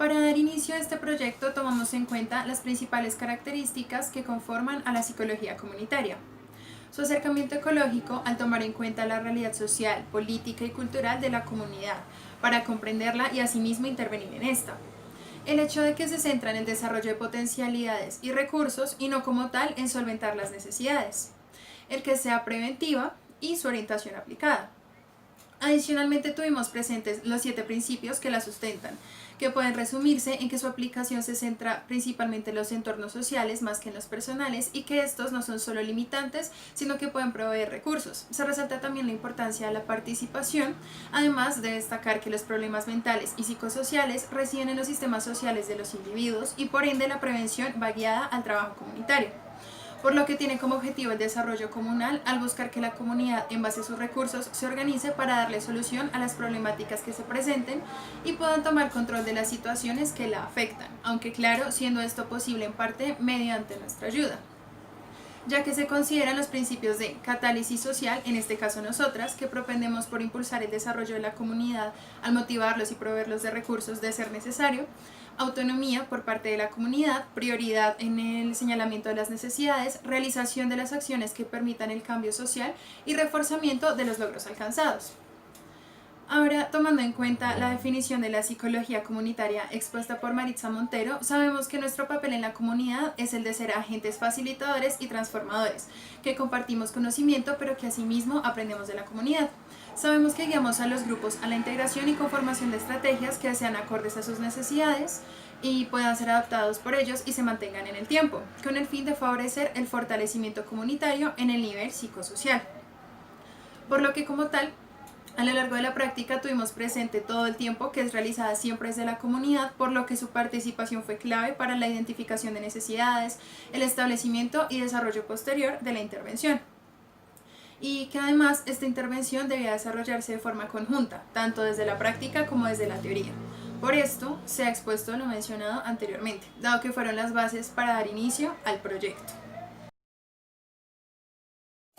Para dar inicio a este proyecto tomamos en cuenta las principales características que conforman a la psicología comunitaria. Su acercamiento ecológico al tomar en cuenta la realidad social, política y cultural de la comunidad, para comprenderla y asimismo intervenir en esta. El hecho de que se centra en el desarrollo de potencialidades y recursos y no como tal en solventar las necesidades. El que sea preventiva y su orientación aplicada. Adicionalmente tuvimos presentes los 7 principios que la sustentan, que pueden resumirse en que su aplicación se centra principalmente en los entornos sociales más que en los personales y que estos no son solo limitantes, sino que pueden proveer recursos. Se resalta también la importancia de la participación, además de destacar que los problemas mentales y psicosociales residen en los sistemas sociales de los individuos y por ende la prevención va guiada al trabajo comunitario, por lo que tiene como objetivo el desarrollo comunal al buscar que la comunidad, en base a sus recursos, se organice para darle solución a las problemáticas que se presenten y puedan tomar control de las situaciones que la afectan, aunque claro, siendo esto posible en parte mediante nuestra ayuda, ya que se consideran los principios de catálisis social, en este caso nosotras, que propendemos por impulsar el desarrollo de la comunidad al motivarlos y proveerlos de recursos de ser necesario, autonomía por parte de la comunidad, prioridad en el señalamiento de las necesidades, realización de las acciones que permitan el cambio social y reforzamiento de los logros alcanzados. Ahora, tomando en cuenta la definición de la psicología comunitaria expuesta por Maritza Montero, sabemos que nuestro papel en la comunidad es el de ser agentes facilitadores y transformadores, que compartimos conocimiento pero que asimismo aprendemos de la comunidad. Sabemos que guiamos a los grupos a la integración y conformación de estrategias que sean acordes a sus necesidades y puedan ser adaptados por ellos y se mantengan en el tiempo, con el fin de favorecer el fortalecimiento comunitario en el nivel psicosocial. Por lo que como tal, a lo largo de la práctica tuvimos presente todo el tiempo que es realizada siempre desde la comunidad, por lo que su participación fue clave para la identificación de necesidades, el establecimiento y desarrollo posterior de la intervención. Y que además esta intervención debía desarrollarse de forma conjunta, tanto desde la práctica como desde la teoría. Por esto se ha expuesto lo mencionado anteriormente, dado que fueron las bases para dar inicio al proyecto.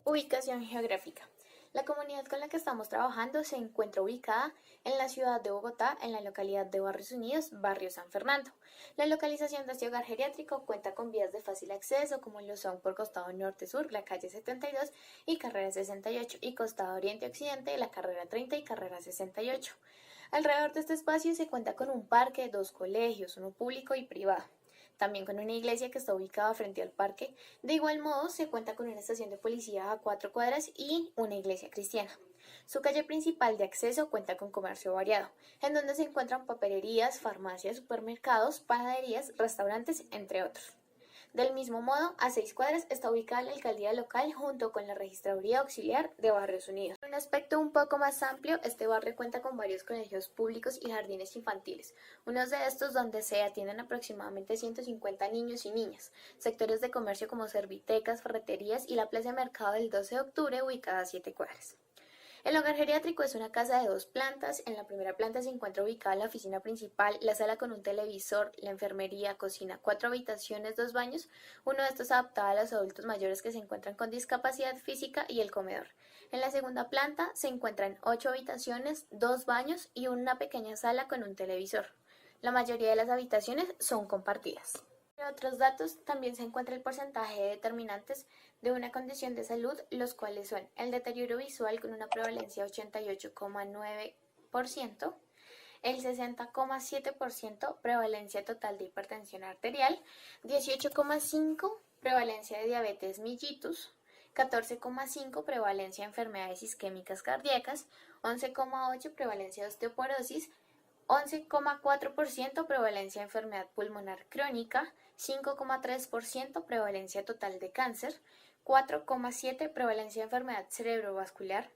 Ubicación geográfica. La comunidad con la que estamos trabajando se encuentra ubicada en la ciudad de Bogotá, en la localidad de Barrios Unidos, Barrio San Fernando. La localización de este hogar geriátrico cuenta con vías de fácil acceso, como lo son por costado norte-sur, la calle 72 y carrera 68, y costado oriente-occidente, la carrera 30 y carrera 68. Alrededor de este espacio se cuenta con un parque, dos colegios, uno público y privado, también con una iglesia que está ubicada frente al parque. De igual modo, se cuenta con una estación de policía a 4 cuadras y una iglesia cristiana. Su calle principal de acceso cuenta con comercio variado, en donde se encuentran papelerías, farmacias, supermercados, panaderías, restaurantes, entre otros. Del mismo modo, a 6 cuadras está ubicada la alcaldía local junto con la registraduría auxiliar de Barrios Unidos. En un aspecto un poco más amplio, este barrio cuenta con varios colegios públicos y jardines infantiles, unos de estos donde se atienden aproximadamente 150 niños y niñas, sectores de comercio como servitecas, ferreterías y la plaza de mercado del 12 de octubre ubicada a 7 cuadras. El hogar geriátrico es una casa de 2 plantas. En la primera planta se encuentra ubicada la oficina principal, la sala con un televisor, la enfermería, cocina, 4 habitaciones, 2 baños, uno de estos adaptado a los adultos mayores que se encuentran con discapacidad física, y el comedor. En la segunda planta se encuentran 8 habitaciones, 2 baños y una pequeña sala con un televisor. La mayoría de las habitaciones son compartidas. Entre otros datos, también se encuentra el porcentaje de determinantes de una condición de salud, los cuales son el deterioro visual con una prevalencia de 88,9%, el 60,7% prevalencia total de hipertensión arterial, 18,5% prevalencia de diabetes mellitus, 14,5% prevalencia de enfermedades isquémicas cardíacas, 11,8% prevalencia de osteoporosis, 11,4% prevalencia de enfermedad pulmonar crónica, 5,3% prevalencia total de cáncer, 4,7% prevalencia de enfermedad cerebrovascular,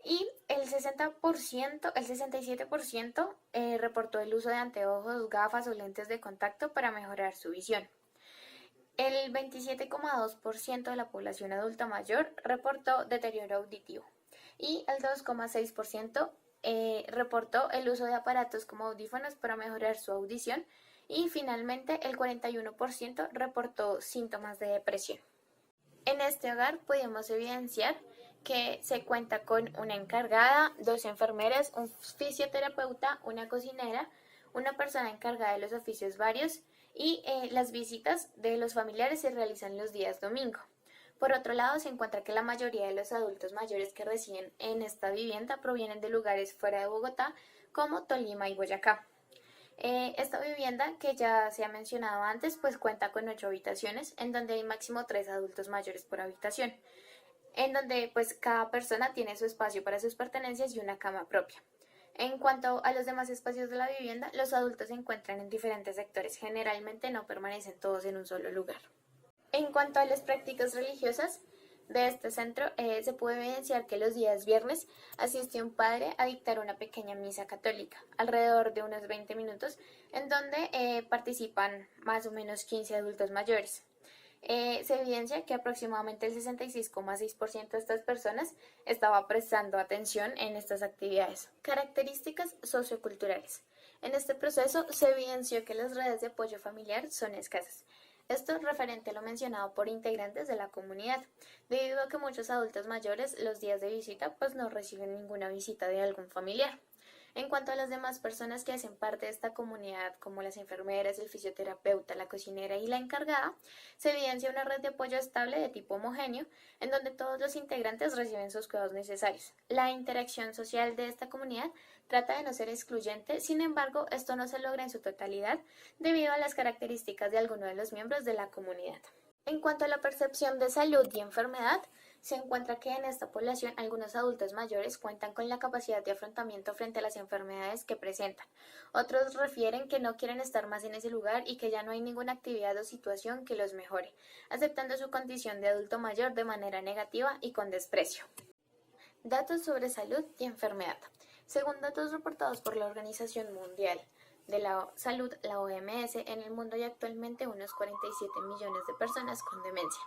y el 67% reportó el uso de anteojos, gafas o lentes de contacto para mejorar su visión. El 27,2% de la población adulta mayor reportó deterioro auditivo y el 2,6% reportó el uso de aparatos como audífonos para mejorar su audición, y finalmente el 41% reportó síntomas de depresión. En este hogar pudimos evidenciar que se cuenta con una encargada, 2 enfermeras, un fisioterapeuta, una cocinera, una persona encargada de los oficios varios y las visitas de los familiares se realizan los días domingo. Por otro lado, se encuentra que la mayoría de los adultos mayores que residen en esta vivienda provienen de lugares fuera de Bogotá, como Tolima y Boyacá. Esta vivienda, que ya se ha mencionado antes, pues cuenta con 8 habitaciones, en donde hay máximo 3 adultos mayores por habitación, en donde pues cada persona tiene su espacio para sus pertenencias y una cama propia. En cuanto a los demás espacios de la vivienda, los adultos se encuentran en diferentes sectores, generalmente no permanecen todos en un solo lugar. En cuanto a las prácticas religiosas de este centro, se puede evidenciar que los días viernes asiste un padre a dictar una pequeña misa católica, alrededor de unos 20 minutos, en donde participan más o menos 15 adultos mayores. Se evidencia que aproximadamente el 66,6% de estas personas estaba prestando atención en estas actividades. Características socioculturales. En este proceso se evidenció que las redes de apoyo familiar son escasas. Esto es referente a lo mencionado por integrantes de la comunidad, debido a que muchos adultos mayores los días de visita pues no reciben ninguna visita de algún familiar. En cuanto a las demás personas que hacen parte de esta comunidad, como las enfermeras, el fisioterapeuta, la cocinera y la encargada, se evidencia una red de apoyo estable de tipo homogéneo, en donde todos los integrantes reciben sus cuidados necesarios. La interacción social de esta comunidad trata de no ser excluyente, sin embargo, esto no se logra en su totalidad debido a las características de algunos de los miembros de la comunidad. En cuanto a la percepción de salud y enfermedad, se encuentra que en esta población algunos adultos mayores cuentan con la capacidad de afrontamiento frente a las enfermedades que presentan. Otros refieren que no quieren estar más en ese lugar y que ya no hay ninguna actividad o situación que los mejore, aceptando su condición de adulto mayor de manera negativa y con desprecio. Datos sobre salud y enfermedad. Según datos reportados por la Organización Mundial de la Salud, la OMS, en el mundo hay actualmente unos 47 millones de personas con demencia.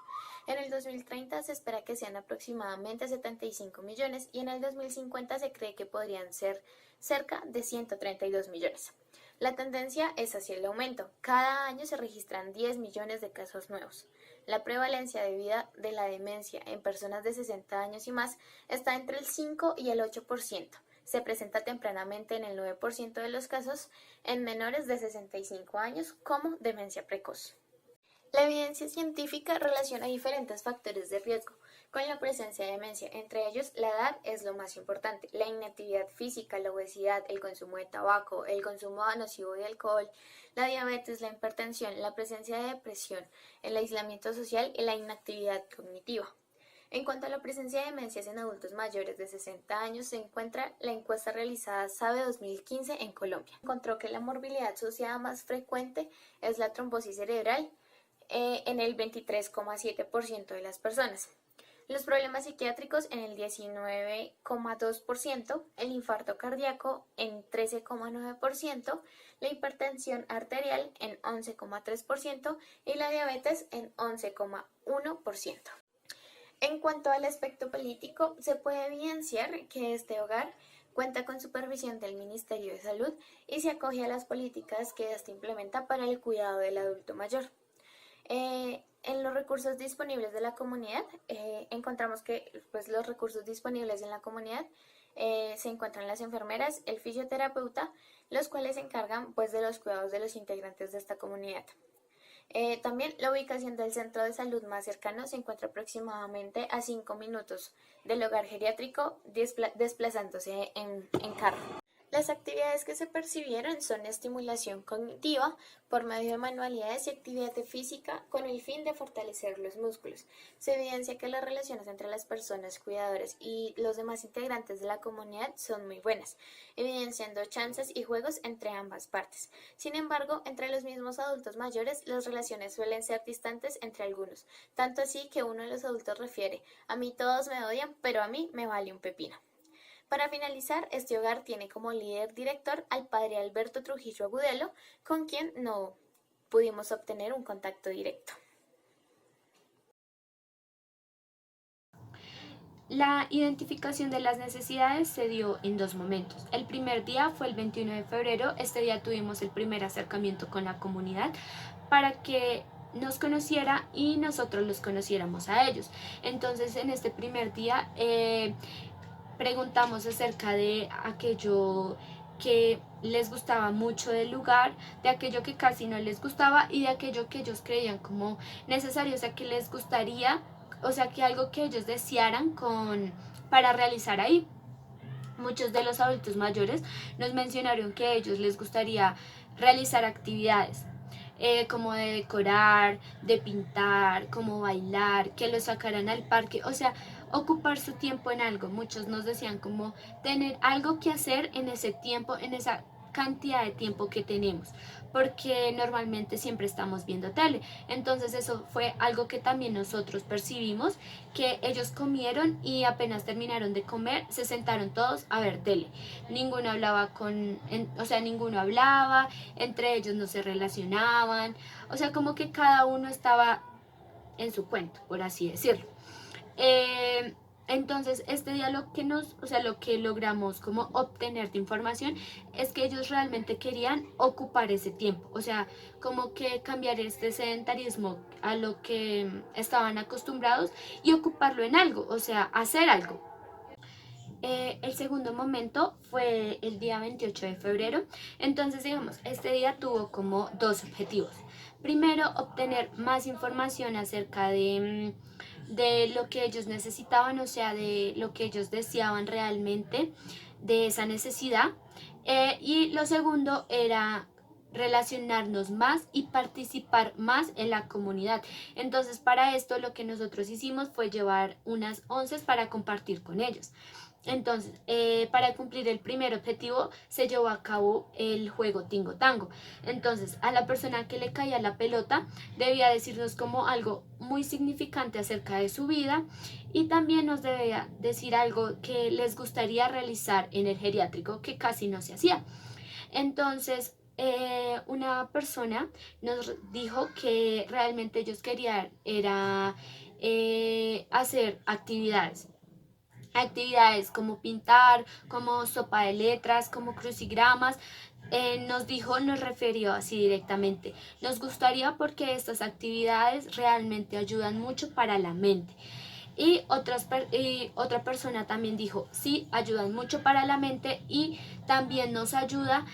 En el 2030 se espera que sean aproximadamente 75 millones y en el 2050 se cree que podrían ser cerca de 132 millones. La tendencia es hacia el aumento. Cada año se registran 10 millones de casos nuevos. La prevalencia de vida de la demencia en personas de 60 años y más está entre el 5 y el 8%. Se presenta tempranamente en el 9% de los casos en menores de 65 años como demencia precoz. La evidencia científica relaciona diferentes factores de riesgo con la presencia de demencia. Entre ellos, la edad es lo más importante. La inactividad física, la obesidad, el consumo de tabaco, el consumo nocivo de alcohol, la diabetes, la hipertensión, la presencia de depresión, el aislamiento social y la inactividad cognitiva. En cuanto a la presencia de demencias en adultos mayores de 60 años, se encuentra la encuesta realizada SABE 2015 en Colombia. Encontró que la morbilidad asociada más frecuente es la trombosis cerebral en el 23,7% de las personas. Los problemas psiquiátricos en el 19,2%, el infarto cardíaco en 13,9%, la hipertensión arterial en 11,3% y la diabetes en 11,1%. En cuanto al aspecto político, se puede evidenciar que este hogar cuenta con supervisión del Ministerio de Salud y se acoge a las políticas que éste implementa para el cuidado del adulto mayor. En los recursos disponibles de la comunidad, encontramos que pues, los recursos disponibles en la comunidad se encuentran las enfermeras, el fisioterapeuta, los cuales se encargan pues, de los cuidados de los integrantes de esta comunidad. También la ubicación del centro de salud más cercano se encuentra aproximadamente a 5 minutos del hogar geriátrico desplazándose en carro. Las actividades que se percibieron son estimulación cognitiva por medio de manualidades y actividad física con el fin de fortalecer los músculos. Se evidencia que las relaciones entre las personas cuidadoras y los demás integrantes de la comunidad son muy buenas, evidenciando chances y juegos entre ambas partes. Sin embargo, entre los mismos adultos mayores, las relaciones suelen ser distantes entre algunos, tanto así que uno de los adultos refiere: a mí todos me odian, pero a mí me vale un pepino. Para finalizar, este hogar tiene como líder director al padre Alberto Trujillo Agudelo, con quien no pudimos obtener un contacto directo. La identificación de las necesidades se dio en 2 momentos. El primer día fue el 21 de febrero. Este día tuvimos el primer acercamiento con la comunidad para que nos conociera y nosotros los conociéramos a ellos. Entonces, en este primer día preguntamos acerca de aquello que les gustaba mucho del lugar, de aquello que casi no les gustaba y de aquello que ellos creían como necesario, o sea, que les gustaría, o sea, que algo que ellos desearan para realizar ahí. Muchos de los adultos mayores nos mencionaron que a ellos les gustaría realizar actividades como de decorar, de pintar, como bailar, que lo sacaran al parque, o sea, ocupar su tiempo en algo. Muchos nos decían como tener algo que hacer en ese tiempo, en esa cantidad de tiempo que tenemos, porque normalmente siempre estamos viendo tele. Entonces eso fue algo que también nosotros percibimos, que ellos comieron y apenas terminaron de comer, se sentaron todos a ver tele. Ninguno hablaba o sea, ninguno hablaba, entre ellos no se relacionaban, o sea, como que cada uno estaba en su cuento, por así decirlo. Eh, entonces, este día o sea, lo que logramos como obtener de información es que ellos realmente querían ocupar ese tiempo, o sea, como que cambiar este sedentarismo a lo que estaban acostumbrados y ocuparlo en algo, o sea, hacer algo. El segundo momento fue el día 28 de febrero. Entonces, digamos, este día tuvo como dos objetivos. Primero, obtener más información acerca de lo que ellos necesitaban, o sea, de lo que ellos deseaban realmente, de esa necesidad. Y lo segundo era relacionarnos más y participar más en la comunidad. Entonces, para esto lo que nosotros hicimos fue llevar unas onces para compartir con ellos. Entonces, para cumplir el primer objetivo se llevó a cabo el juego Tingo Tango. Entonces, a la persona que le caía la pelota debía decirnos como algo muy significante acerca de su vida y también nos debía decir algo que les gustaría realizar en el geriátrico que casi no se hacía. Entonces, una persona nos dijo que realmente ellos querían era hacer actividades como pintar, como sopa de letras, como crucigramas. Nos refirió así directamente. Nos gustaría porque estas actividades realmente ayudan mucho para la mente. Y otra persona también dijo, sí, ayudan mucho para la mente y también nos ayuda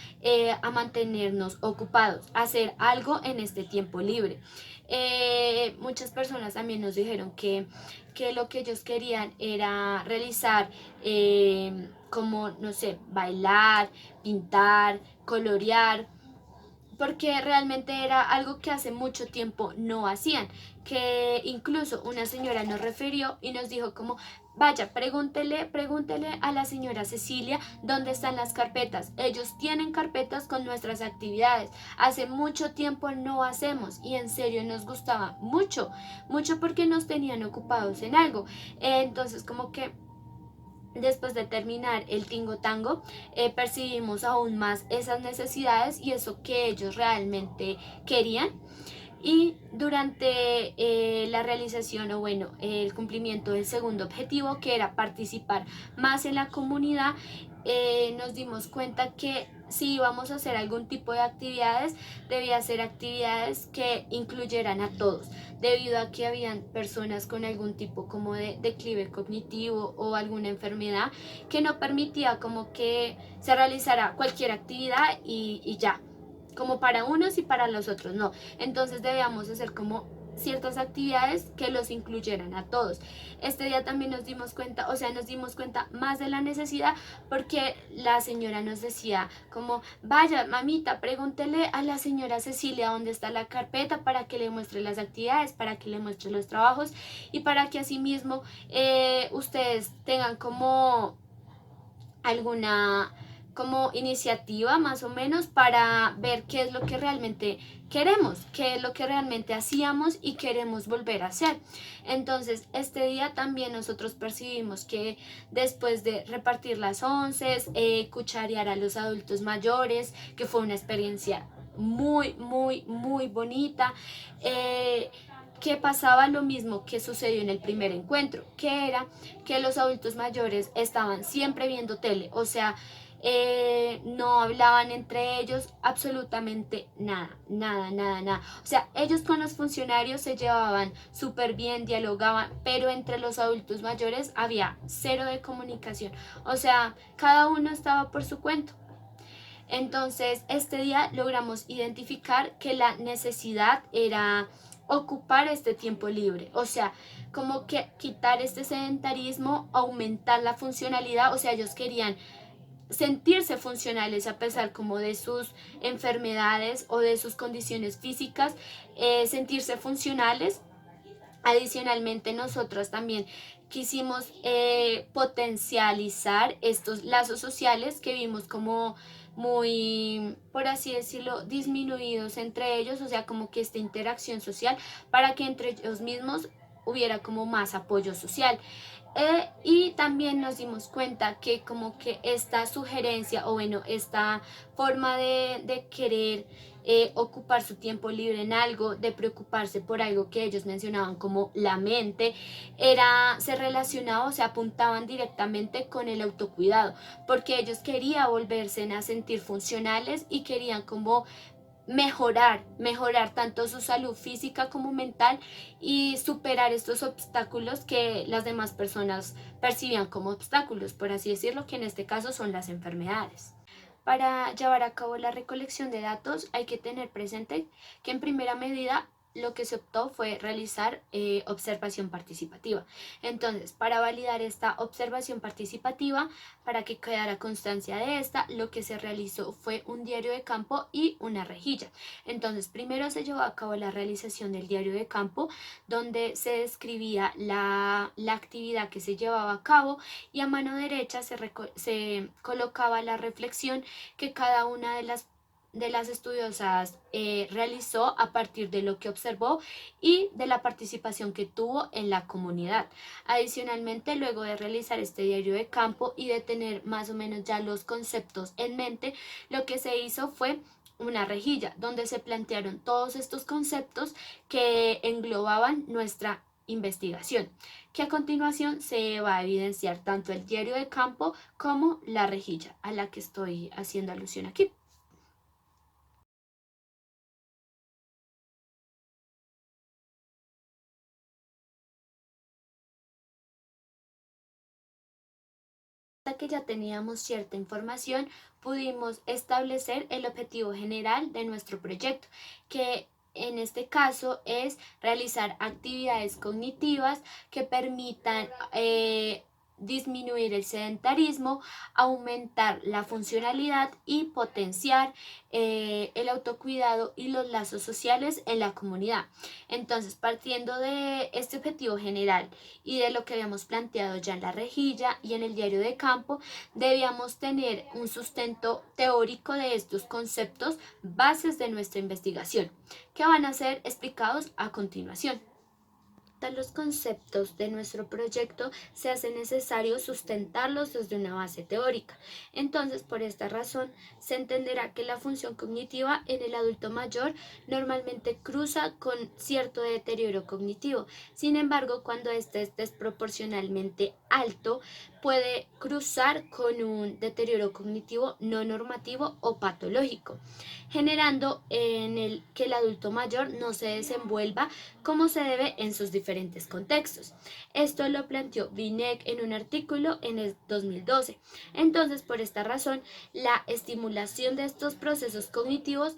a mantenernos ocupados, a hacer algo en este tiempo libre. Muchas personas también nos dijeron que lo que ellos querían era realizar como, no sé, bailar, pintar, colorear, porque realmente era algo que hace mucho tiempo no hacían, que incluso una señora nos refirió y nos dijo como, vaya, pregúntele a la señora Cecilia dónde están las carpetas. Ellos tienen carpetas con nuestras actividades. Hace mucho tiempo no hacemos y en serio nos gustaba mucho, mucho porque nos tenían ocupados en algo. Entonces como que después de terminar el Tingo Tango, percibimos aún más esas necesidades y eso que ellos realmente querían. Y durante la realización o bueno, el cumplimiento del segundo objetivo, que era participar más en la comunidad, nos dimos cuenta que si íbamos a hacer algún tipo de actividades, debía ser actividades que incluyeran a todos, debido a que habían personas con algún tipo como de declive cognitivo o alguna enfermedad que no permitía como que se realizara cualquier actividad y ya, como para unos y para los otros no. Entonces debíamos hacer como ciertas actividades que los incluyeran a todos. Este día también nos dimos cuenta, o sea, nos dimos cuenta más de la necesidad porque la señora nos decía como, vaya, mamita, pregúntele a la señora Cecilia dónde está la carpeta para que le muestre las actividades, para que le muestre los trabajos y para que asimismo ustedes tengan como alguna como iniciativa más o menos para ver qué es lo que realmente queremos, qué es lo que realmente hacíamos y queremos volver a hacer. Entonces, este día también nosotros percibimos que después de repartir las onces, cucharear a los adultos mayores, que fue una experiencia muy, muy, muy bonita, que pasaba lo mismo que sucedió en el primer encuentro, que era que los adultos mayores estaban siempre viendo tele, o sea, no hablaban entre ellos absolutamente nada, nada, nada, nada. O sea, ellos con los funcionarios se llevaban súper bien, dialogaban, pero entre los adultos mayores había cero de comunicación. O sea, cada uno estaba por su cuento. Entonces, este día logramos identificar que la necesidad era ocupar este tiempo libre, o sea, como que quitar este sedentarismo, aumentar la funcionalidad, o sea, ellos querían sentirse funcionales a pesar como de sus enfermedades o de sus condiciones físicas, sentirse funcionales. Adicionalmente, nosotros también quisimos potencializar estos lazos sociales que vimos como muy, por así decirlo, disminuidos entre ellos, o sea, como que esta interacción social para que entre ellos mismos hubiera como más apoyo social. Y también nos dimos cuenta que como que esta sugerencia o bueno, esta forma de querer ocupar su tiempo libre en algo, de preocuparse por algo que ellos mencionaban como la mente, se relacionaba o se apuntaban directamente con el autocuidado, porque ellos querían volverse a sentir funcionales y querían como mejorar tanto su salud física como mental y superar estos obstáculos que las demás personas percibían como obstáculos, por así decirlo, que en este caso son las enfermedades. Para llevar a cabo la recolección de datos hay que tener presente que en primera medida lo que se optó fue realizar observación participativa. Entonces, para validar esta observación participativa, para que quedara constancia de esta, lo que se realizó fue un diario de campo y una rejilla. Entonces, primero se llevó a cabo la realización del diario de campo, donde se describía la actividad que se llevaba a cabo y a mano derecha se colocaba la reflexión que cada una de las estudiosas realizó a partir de lo que observó y de la participación que tuvo en la comunidad. Adicionalmente, luego de realizar este diario de campo y de tener más o menos ya los conceptos en mente, lo que se hizo fue una rejilla donde se plantearon todos estos conceptos que englobaban nuestra investigación, que a continuación se va a evidenciar tanto el diario de campo como la rejilla a la que estoy haciendo alusión aquí. Que ya teníamos cierta información, pudimos establecer el objetivo general de nuestro proyecto, que en este caso es realizar actividades cognitivas que permitan disminuir el sedentarismo, aumentar la funcionalidad y potenciar el autocuidado y los lazos sociales en la comunidad. Entonces, partiendo de este objetivo general y de lo que habíamos planteado ya en la rejilla y en el diario de campo, debíamos tener un sustento teórico de estos conceptos, bases de nuestra investigación, que van a ser explicados a continuación. Los conceptos de nuestro proyecto se hace necesario sustentarlos desde una base teórica. Entonces, por esta razón, se entenderá que la función cognitiva en el adulto mayor normalmente cruza con cierto deterioro cognitivo. Sin embargo, cuando este es desproporcionalmente alto, puede cruzar con un deterioro cognitivo no normativo o patológico, generando en el que el adulto mayor no se desenvuelva como se debe en sus diferentes contextos. Esto lo planteó Binek en un artículo en el 2012. Entonces, por esta razón, la estimulación de estos procesos cognitivos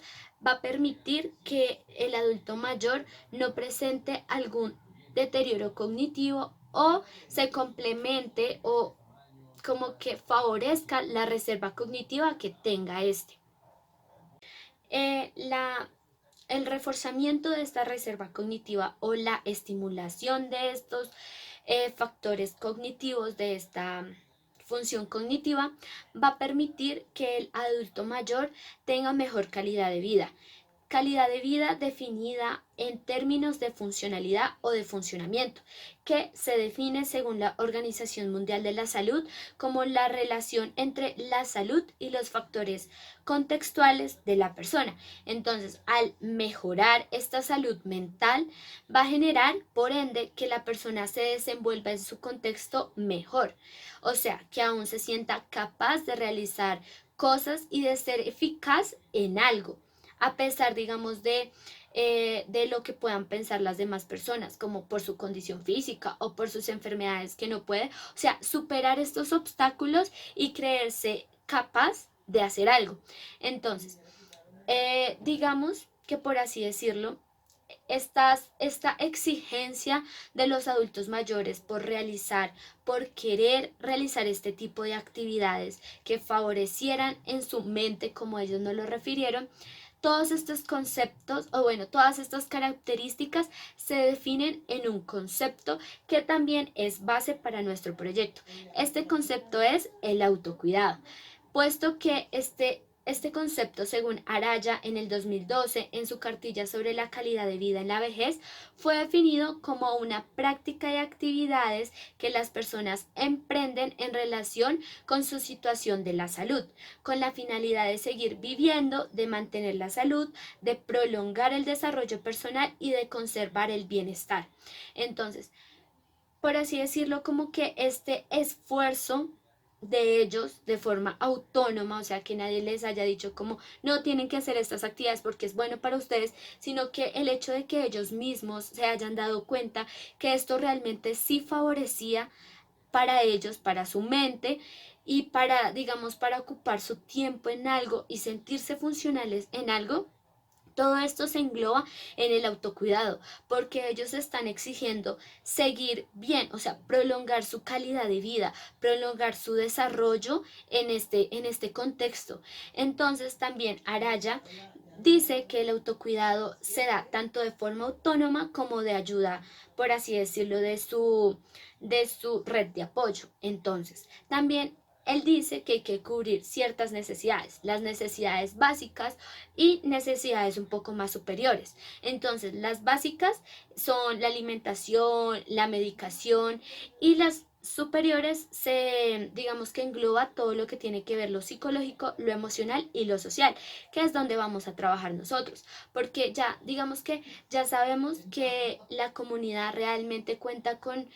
va a permitir que el adulto mayor no presente algún deterioro cognitivo o se complemente o como que favorezca la reserva cognitiva que tenga este. El reforzamiento de esta reserva cognitiva o la estimulación de estos factores cognitivos, de esta función cognitiva, va a permitir que el adulto mayor tenga mejor calidad de vida definida en términos de funcionalidad o de funcionamiento, que se define según la Organización Mundial de la Salud como la relación entre la salud y los factores contextuales de la persona. Entonces, al mejorar esta salud mental, va a generar, por ende, que la persona se desenvuelva en su contexto mejor, o sea, que aún se sienta capaz de realizar cosas y de ser eficaz en algo, a pesar, digamos, de lo que puedan pensar las demás personas, como por su condición física o por sus enfermedades que no puede. O sea, superar estos obstáculos y creerse capaz de hacer algo. Entonces, digamos que por así decirlo, esta exigencia de los adultos mayores por querer realizar este tipo de actividades que favorecieran en su mente, como ellos nos lo refirieron, todos estos conceptos, o bueno, todas estas características se definen en un concepto que también es base para nuestro proyecto. Este concepto es el autocuidado, puesto que este concepto, según Araya en el 2012, en su cartilla sobre la calidad de vida en la vejez, fue definido como una práctica de actividades que las personas emprenden en relación con su situación de la salud, con la finalidad de seguir viviendo, de mantener la salud, de prolongar el desarrollo personal y de conservar el bienestar. Entonces, por así decirlo, como que este esfuerzo de ellos de forma autónoma, o sea, que nadie les haya dicho como no tienen que hacer estas actividades porque es bueno para ustedes, sino que el hecho de que ellos mismos se hayan dado cuenta que esto realmente sí favorecía para ellos, para su mente y para, digamos, para ocupar su tiempo en algo y sentirse funcionales en algo. Todo esto se engloba en el autocuidado, porque ellos están exigiendo seguir bien, o sea, prolongar su calidad de vida, prolongar su desarrollo en este contexto. Entonces también Araya dice que el autocuidado se da tanto de forma autónoma como de ayuda, por así decirlo, de su red de apoyo. Entonces, también él dice que hay que cubrir ciertas necesidades, las necesidades básicas y necesidades un poco más superiores. Entonces, las básicas son la alimentación, la medicación, y las superiores digamos que engloba todo lo que tiene que ver lo psicológico, lo emocional y lo social, que es donde vamos a trabajar nosotros, porque ya digamos que ya sabemos que la comunidad realmente cuenta con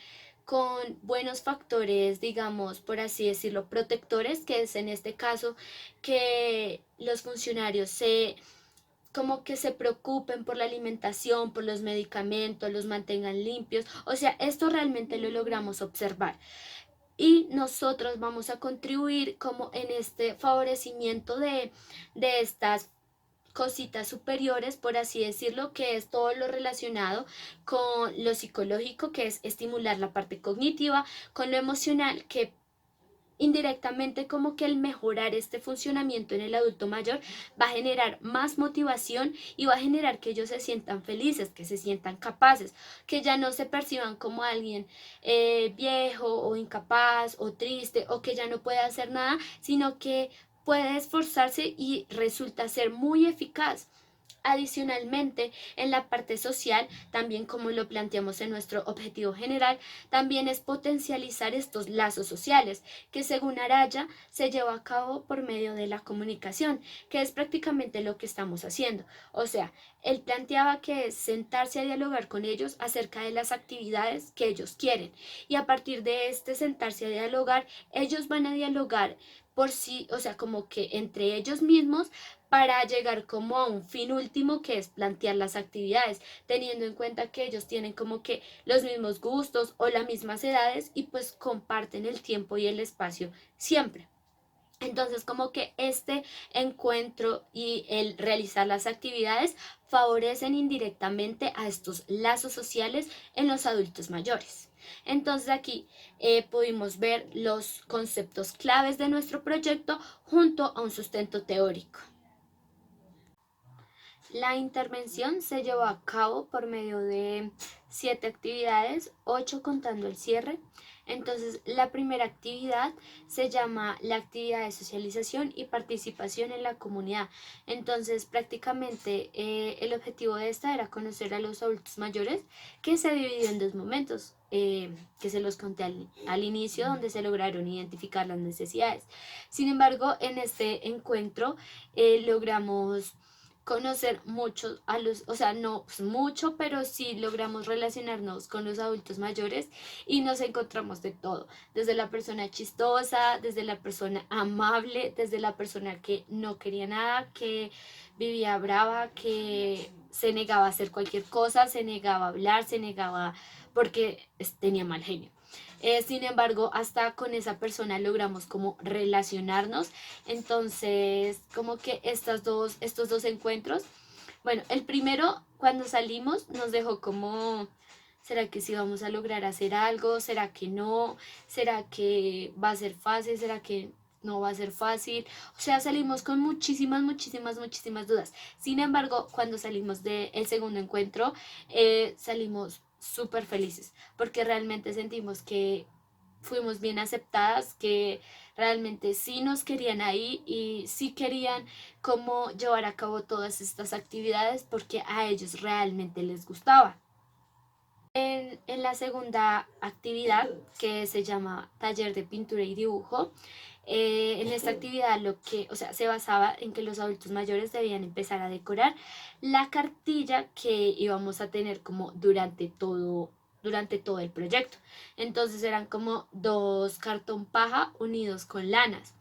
buenos factores, digamos, por así decirlo, protectores, que es en este caso que los funcionarios como que se preocupen por la alimentación, por los medicamentos, los mantengan limpios. O sea, esto realmente lo logramos observar. Y nosotros vamos a contribuir como en este favorecimiento de estas cositas superiores, por así decirlo, que es todo lo relacionado con lo psicológico, que es estimular la parte cognitiva, con lo emocional, que indirectamente como que el mejorar este funcionamiento en el adulto mayor va a generar más motivación y va a generar que ellos se sientan felices, que se sientan capaces, que ya no se perciban como alguien viejo o incapaz o triste o que ya no puede hacer nada, sino que puede esforzarse y resulta ser muy eficaz. Adicionalmente, en la parte social, también como lo planteamos en nuestro objetivo general, también es potencializar estos lazos sociales, que según Araya se lleva a cabo por medio de la comunicación, que es prácticamente lo que estamos haciendo. O sea, él planteaba que es sentarse a dialogar con ellos acerca de las actividades que ellos quieren, y a partir de este sentarse a dialogar, ellos van a dialogar por sí, o sea, como que entre ellos mismos, para llegar como a un fin último, que es plantear las actividades, teniendo en cuenta que ellos tienen como que los mismos gustos o las mismas edades y pues comparten el tiempo y el espacio siempre. Entonces, como que este encuentro y el realizar las actividades favorecen indirectamente a estos lazos sociales en los adultos mayores. Entonces aquí pudimos ver los conceptos claves de nuestro proyecto junto a un sustento teórico. La intervención se llevó a cabo por medio de 7 actividades, 8 contando el cierre. Entonces, la primera actividad se llama la actividad de socialización y participación en la comunidad. Entonces, prácticamente el objetivo de esta era conocer a los adultos mayores, que se dividió en dos momentos. Que se los conté al inicio, donde se lograron identificar las necesidades. Sin embargo, en este encuentro logramos conocer mucho a los, o sea, no mucho, pero sí logramos relacionarnos con los adultos mayores y nos encontramos de todo, desde la persona chistosa, desde la persona amable, desde la persona que no quería nada, que vivía brava, que se negaba a hacer cualquier cosa, se negaba a hablar, se negaba porque tenía mal genio. Sin embargo, hasta con esa persona logramos como relacionarnos. Entonces, como que estos dos encuentros, bueno, el primero cuando salimos nos dejó como, ¿será que sí vamos a lograr hacer algo? ¿Será que no? ¿Será que va a ser fácil? ¿Será que no va a ser fácil? O sea, salimos con muchísimas dudas. Sin embargo, cuando salimos del segundo encuentro, salimos súper felices porque realmente sentimos que fuimos bien aceptadas, que realmente sí nos querían ahí y sí querían cómo llevar a cabo todas estas actividades porque a ellos realmente les gustaba. En la segunda actividad, que se llama taller de pintura y dibujo, en esta actividad o sea, se basaba en que los adultos mayores debían empezar a decorar la cartilla que íbamos a tener como durante todo el proyecto. Entonces eran como dos cartón paja unidos con lanas.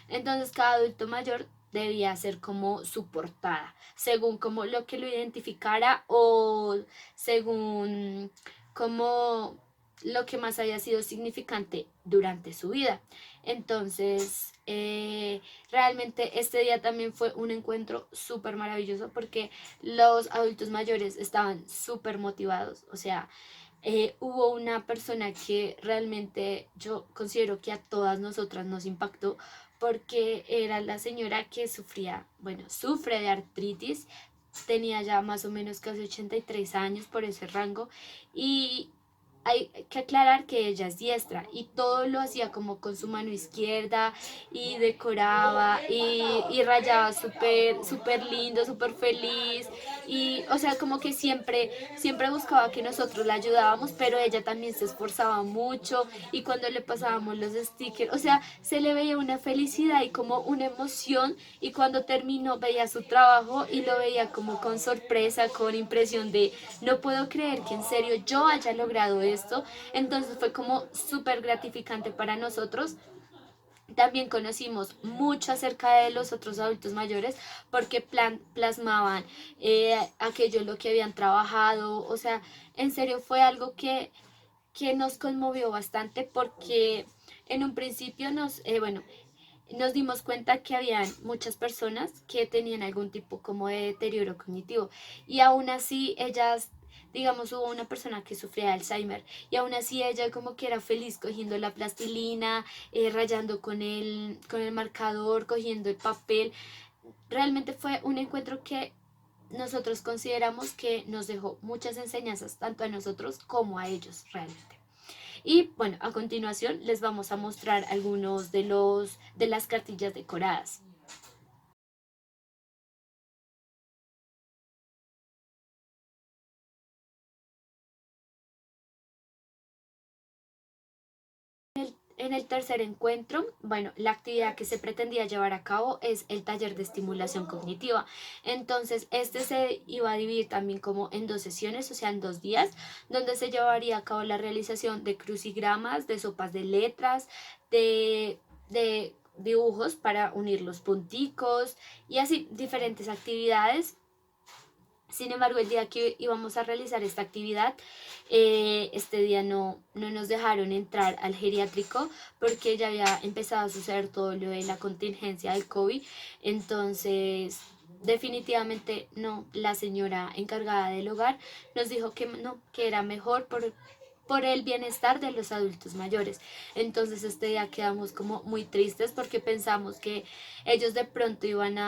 Entonces cada adulto mayor debía hacer como su portada, según como lo que lo identificara o según como lo que más había sido significante durante su vida. Entonces, realmente este día también fue un encuentro súper maravilloso porque los adultos mayores estaban súper motivados. O sea, hubo una persona que realmente yo considero que a todas nosotras nos impactó porque era la señora que sufría, bueno, sufre de artritis, tenía ya más o menos casi 83 años por ese rango y hay que aclarar que ella es diestra y todo lo hacía como con su mano izquierda y decoraba y rayaba súper lindo, súper feliz y o sea como que siempre buscaba que nosotros la ayudábamos, pero ella también se esforzaba mucho y cuando le pasábamos los stickers, o sea, se le veía una felicidad y como una emoción y cuando terminó veía su trabajo y lo veía como con sorpresa, con impresión de no puedo creer que en serio yo haya logrado esto. Entonces fue como súper gratificante para nosotros. También conocimos mucho acerca de los otros adultos mayores porque plasmaban aquello en lo que habían trabajado. O sea, en serio fue algo que nos conmovió bastante porque en un principio bueno, nos dimos cuenta que habían muchas personas que tenían algún tipo como de deterioro cognitivo y aún así ellas, digamos, hubo una persona que sufría de Alzheimer y aún así ella como que era feliz cogiendo la plastilina, rayando con el marcador, cogiendo el papel. Realmente fue un encuentro que nosotros consideramos que nos dejó muchas enseñanzas tanto a nosotros como a ellos realmente. Y bueno, a continuación les vamos a mostrar algunos de las cartillas decoradas. En el tercer encuentro, bueno, la actividad que se pretendía llevar a cabo es el taller de estimulación cognitiva. Entonces, este se iba a dividir también como en dos sesiones, o sea, en 2 días, donde se llevaría a cabo la realización de crucigramas, de sopas de letras, de dibujos para unir los punticos y así diferentes actividades. Sin embargo, el día que íbamos a realizar esta actividad, este día no nos dejaron entrar al geriátrico porque ya había empezado a suceder todo lo de la contingencia del COVID. Entonces, definitivamente no, la señora encargada del hogar nos dijo que no, que era mejor por el bienestar de los adultos mayores. Entonces este día quedamos como muy tristes porque pensamos que ellos de pronto iban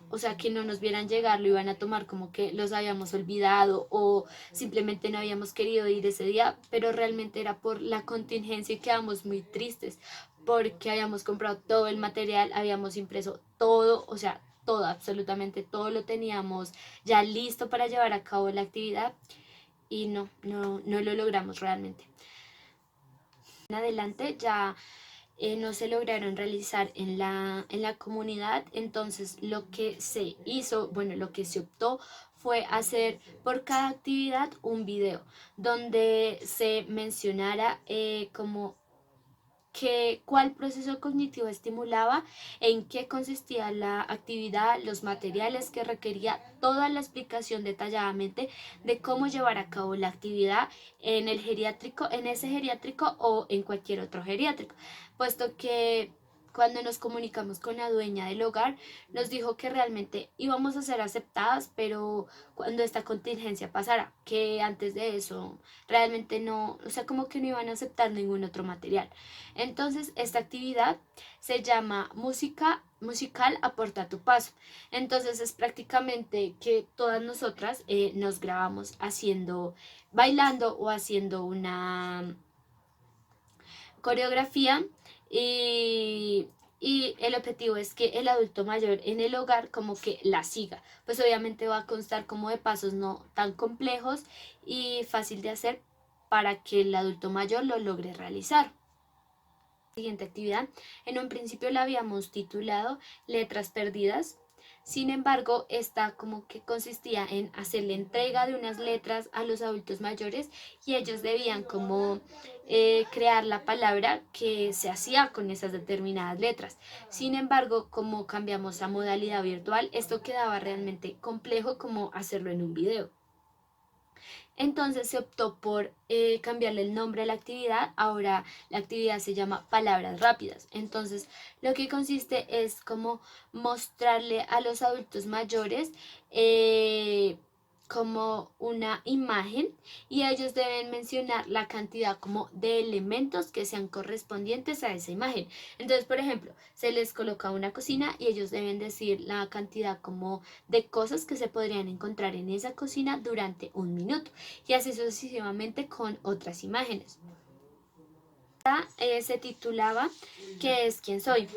o sea, que no nos vieran llegar, lo iban a tomar como que los habíamos olvidado o simplemente no habíamos querido ir ese día, pero realmente era por la contingencia y quedamos muy tristes porque habíamos comprado todo el material, habíamos impreso todo, o sea, todo, absolutamente todo lo teníamos ya listo para llevar a cabo la actividad y no lo logramos realmente. En adelante ya no se lograron realizar en la comunidad, entonces lo que se hizo, bueno, lo que se optó fue hacer por cada actividad un video donde se mencionara como cuál proceso cognitivo estimulaba, en qué consistía la actividad, los materiales que requería, toda la explicación detalladamente de cómo llevar a cabo la actividad en el geriátrico, en ese geriátrico o en cualquier otro geriátrico, puesto que cuando nos comunicamos con la dueña del hogar, nos dijo que realmente íbamos a ser aceptadas, pero cuando esta contingencia pasara, que antes de eso realmente no, o sea, como que no iban a aceptar ningún otro material. Entonces, esta actividad se llama musical Aporta tu paso. Entonces, es prácticamente que todas nosotras nos grabamos haciendo, bailando o haciendo una coreografía y, y el objetivo es que el adulto mayor en el hogar como que la siga. Pues obviamente va a constar como de pasos no tan complejos y fácil de hacer para que el adulto mayor lo logre realizar. Siguiente actividad, en un principio la habíamos titulado Letras Perdidas. Sin embargo, esta como que consistía en hacer la entrega de unas letras a los adultos mayores y ellos debían como crear la palabra que se hacía con esas determinadas letras. Sin embargo, como cambiamos a modalidad virtual, esto quedaba realmente complejo como hacerlo en un video. Entonces se optó por cambiarle el nombre a la actividad. Ahora la actividad se llama Palabras Rápidas. Entonces lo que consiste es como mostrarle a los adultos mayores como una imagen y ellos deben mencionar la cantidad como de elementos que sean correspondientes a esa imagen. Entonces, por ejemplo, se les coloca una cocina y ellos deben decir la cantidad como de cosas que se podrían encontrar en esa cocina durante un minuto y así sucesivamente con otras imágenes. Se titulaba ¿Qué es quién soy?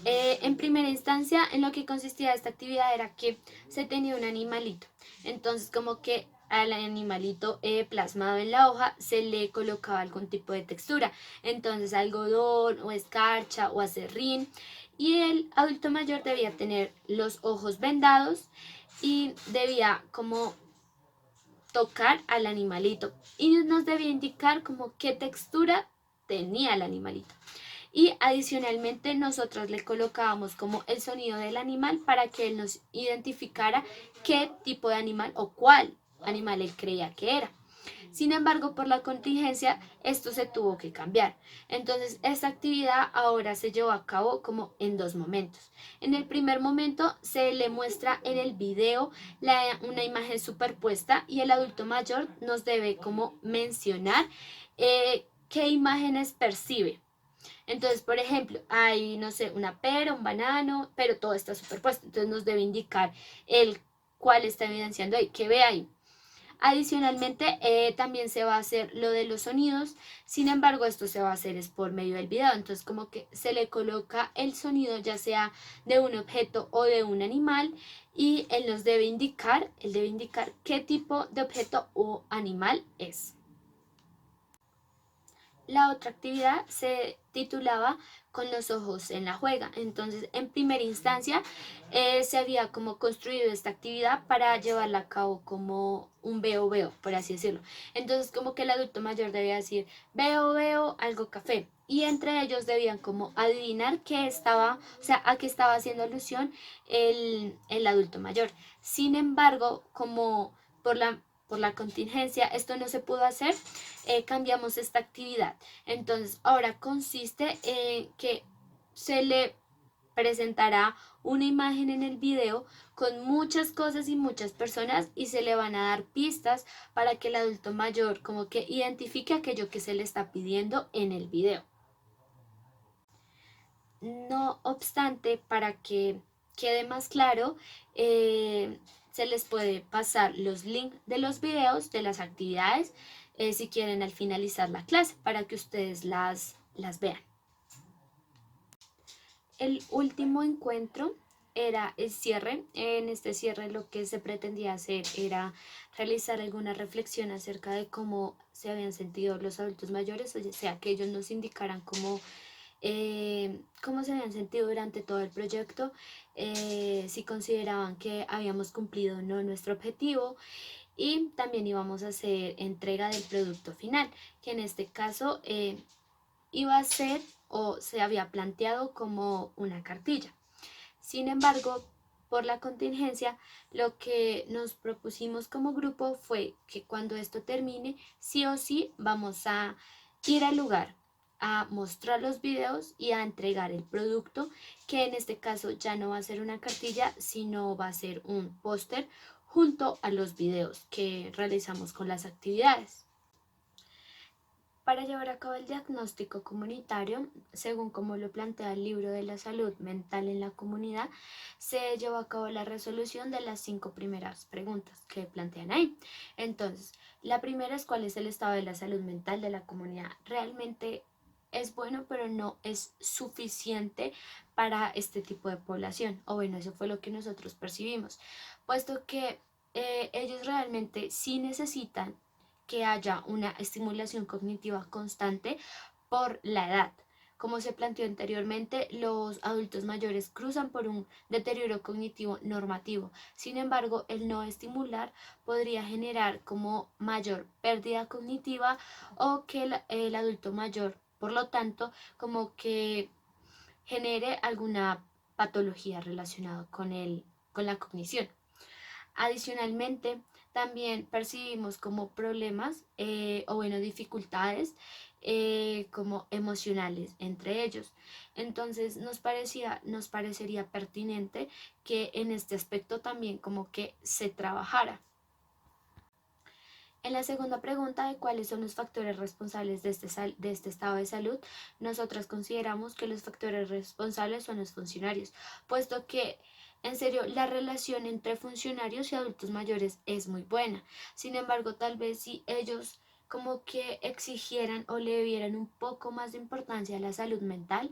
En primera instancia, en lo que consistía esta actividad era que se tenía un animalito. Entonces, como que al animalito plasmado en la hoja se le colocaba algún tipo de textura. Entonces, algodón o escarcha o acerrín. Y el adulto mayor debía tener los ojos vendados y debía como tocar al animalito y nos debía indicar como qué textura tenía el animalito. Y adicionalmente nosotros le colocábamos como el sonido del animal para que él nos identificara qué tipo de animal o cuál animal él creía que era. Sin embargo, por la contingencia, esto se tuvo que cambiar. Entonces, esta actividad ahora se llevó a cabo como en dos momentos. En el primer momento se le muestra en el video una imagen superpuesta y el adulto mayor nos debe como mencionar qué imágenes percibe. Entonces, por ejemplo, hay, no sé, una pera, un banano, pero todo está superpuesto. Entonces nos debe indicar el cuál está evidenciando ahí, que ve ahí. Adicionalmente, también se va a hacer lo de los sonidos, sin embargo, esto se va a hacer es por medio del video, entonces como que se le coloca el sonido ya sea de un objeto o de un animal y él debe indicar qué tipo de objeto o animal es. La otra actividad se titulaba Con los ojos en la juega. Entonces, en primera instancia, se había como construido esta actividad para llevarla a cabo como un veo, por así decirlo. Entonces, como que el adulto mayor debía decir, veo algo café. Y entre ellos debían como adivinar qué estaba, o sea, a qué estaba haciendo alusión el adulto mayor. Sin embargo, como por la contingencia esto no se pudo hacer, cambiamos esta actividad. Entonces ahora consiste en que se le presentará una imagen en el video con muchas cosas y muchas personas y se le van a dar pistas para que el adulto mayor como que identifique aquello que se le está pidiendo en el video. No obstante, para que quede más claro, se les puede pasar los links de los videos de las actividades si quieren al finalizar la clase para que ustedes las vean. El último encuentro era el cierre. En este cierre lo que se pretendía hacer era realizar alguna reflexión acerca de cómo se habían sentido los adultos mayores, o sea, que ellos nos indicaran cómo se habían sentido durante todo el proyecto, si consideraban que habíamos cumplido o no nuestro objetivo y también íbamos a hacer entrega del producto final, que en este caso iba a ser o se había planteado como una cartilla. Sin embargo, por la contingencia, lo que nos propusimos como grupo fue que cuando esto termine, sí o sí vamos a ir al lugar, a mostrar los videos y a entregar el producto, que en este caso ya no va a ser una cartilla, sino va a ser un póster junto a los videos que realizamos con las actividades. Para llevar a cabo el diagnóstico comunitario, según como lo plantea el libro de la salud mental en la comunidad, se llevó a cabo la resolución de las 5 primeras preguntas que plantean ahí. Entonces, la primera es cuál es el estado de la salud mental de la comunidad. Realmente es bueno, pero no es suficiente para este tipo de población. O bueno, eso fue lo que nosotros percibimos, puesto que ellos realmente sí necesitan que haya una estimulación cognitiva constante por la edad. Como se planteó anteriormente, los adultos mayores cruzan por un deterioro cognitivo normativo. Sin embargo, el no estimular podría generar como mayor pérdida cognitiva o que el adulto mayor, por lo tanto, como que genere alguna patología relacionada con la cognición. Adicionalmente, también percibimos como problemas o bueno, dificultades como emocionales entre ellos. Entonces nos parecería pertinente que en este aspecto también como que se trabajara. En la segunda pregunta de cuáles son los factores responsables de este estado de salud, nosotras consideramos que los factores responsables son los funcionarios, puesto que en serio la relación entre funcionarios y adultos mayores es muy buena. Sin embargo, tal vez si ellos como que exigieran o le dieran un poco más de importancia a la salud mental,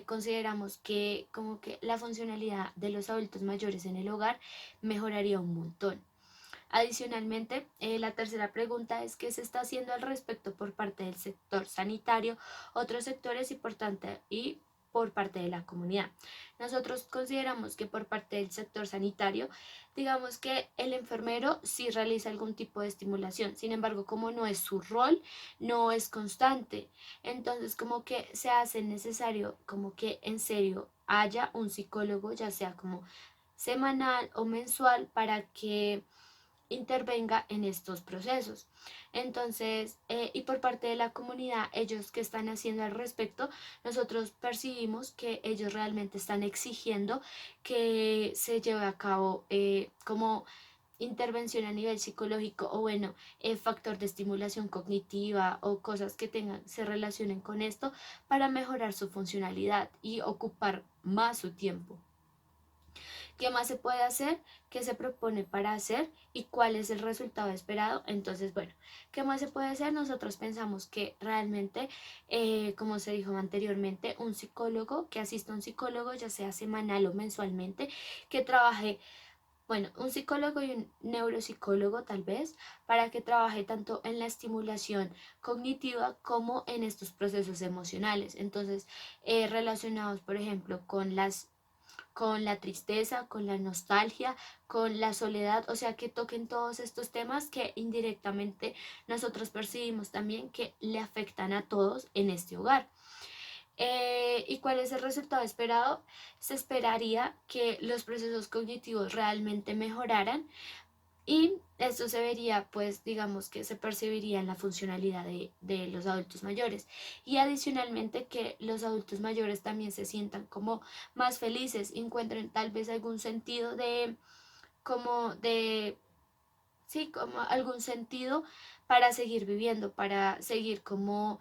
consideramos que como que la funcionalidad de los adultos mayores en el hogar mejoraría un montón. Adicionalmente, la tercera pregunta es qué se está haciendo al respecto por parte del sector sanitario, otros sectores y por parte de la comunidad. Nosotros consideramos que por parte del sector sanitario, digamos que el enfermero sí realiza algún tipo de estimulación, sin embargo, como no es su rol, no es constante, entonces como que se hace necesario como que en serio haya un psicólogo, ya sea como semanal o mensual, para que intervenga en estos procesos. Entonces, y por parte de la comunidad, ellos que están haciendo al respecto, nosotros percibimos que ellos realmente están exigiendo que se lleve a cabo como intervención a nivel psicológico o bueno, factor de estimulación cognitiva o cosas que se relacionen con esto para mejorar su funcionalidad y ocupar más su tiempo. ¿Qué más se puede hacer? ¿Qué se propone para hacer? ¿Y cuál es el resultado esperado? Entonces, bueno, ¿qué más se puede hacer? Nosotros pensamos que realmente, como se dijo anteriormente, un psicólogo, que asista a un psicólogo, ya sea semanal o mensualmente, que trabaje, bueno, un psicólogo y un neuropsicólogo tal vez, para que trabaje tanto en la estimulación cognitiva como en estos procesos emocionales. Entonces, relacionados, por ejemplo, con la tristeza, con la nostalgia, con la soledad, o sea, que toquen todos estos temas que indirectamente nosotros percibimos también que le afectan a todos en este hogar. ¿Y cuál es el resultado esperado? Se esperaría que los procesos cognitivos realmente mejoraran y esto se vería, pues, digamos que se percibiría en la funcionalidad de los adultos mayores. Y adicionalmente que los adultos mayores también se sientan como más felices, encuentren tal vez algún sentido como de, sí, como algún sentido para seguir viviendo, para seguir como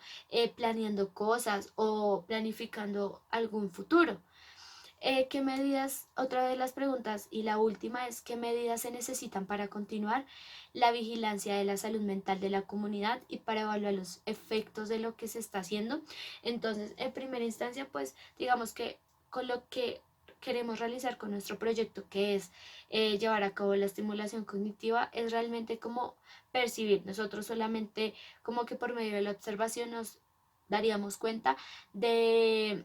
planeando cosas o planificando algún futuro. ¿Qué medidas? Otra de las preguntas y la última es ¿qué medidas se necesitan para continuar la vigilancia de la salud mental de la comunidad y para evaluar los efectos de lo que se está haciendo? Entonces, en primera instancia, pues digamos que con lo que queremos realizar con nuestro proyecto, que es llevar a cabo la estimulación cognitiva, es realmente como percibir. Nosotros solamente como que por medio de la observación nos daríamos cuenta de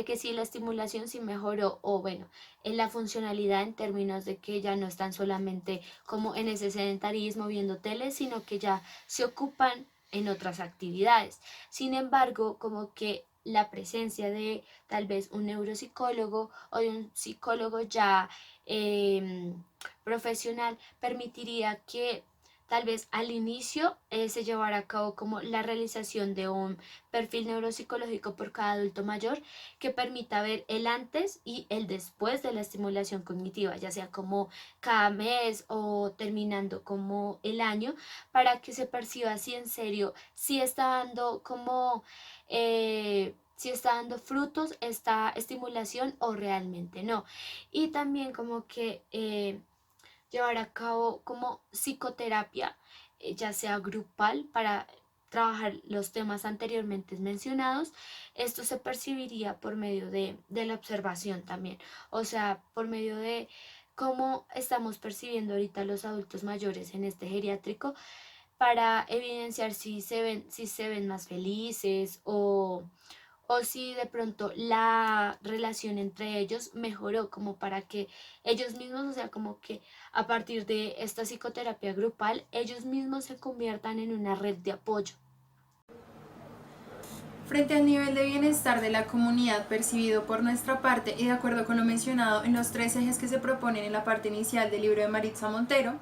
que sí la estimulación sí mejoró o bueno, en la funcionalidad en términos de que ya no están solamente como en ese sedentarismo viendo tele, sino que ya se ocupan en otras actividades. Sin embargo, como que la presencia de tal vez un neuropsicólogo o de un psicólogo ya profesional permitiría que tal vez al inicio se llevara a cabo como la realización de un perfil neuropsicológico por cada adulto mayor que permita ver el antes y el después de la estimulación cognitiva, ya sea como cada mes o terminando como el año, para que se perciba si en serio si está dando como si está dando frutos esta estimulación o realmente no. Y también como que llevar a cabo como psicoterapia, ya sea grupal, para trabajar los temas anteriormente mencionados. Esto se percibiría por medio de la observación también, o sea, por medio de cómo estamos percibiendo ahorita los adultos mayores en este geriátrico, para evidenciar si se ven más felices o si de pronto la relación entre ellos mejoró, como para que ellos mismos, o sea, como que a partir de esta psicoterapia grupal, ellos mismos se conviertan en una red de apoyo. Frente al nivel de bienestar de la comunidad percibido por nuestra parte y de acuerdo con lo mencionado en los 3 ejes que se proponen en la parte inicial del libro de Maritza Montero,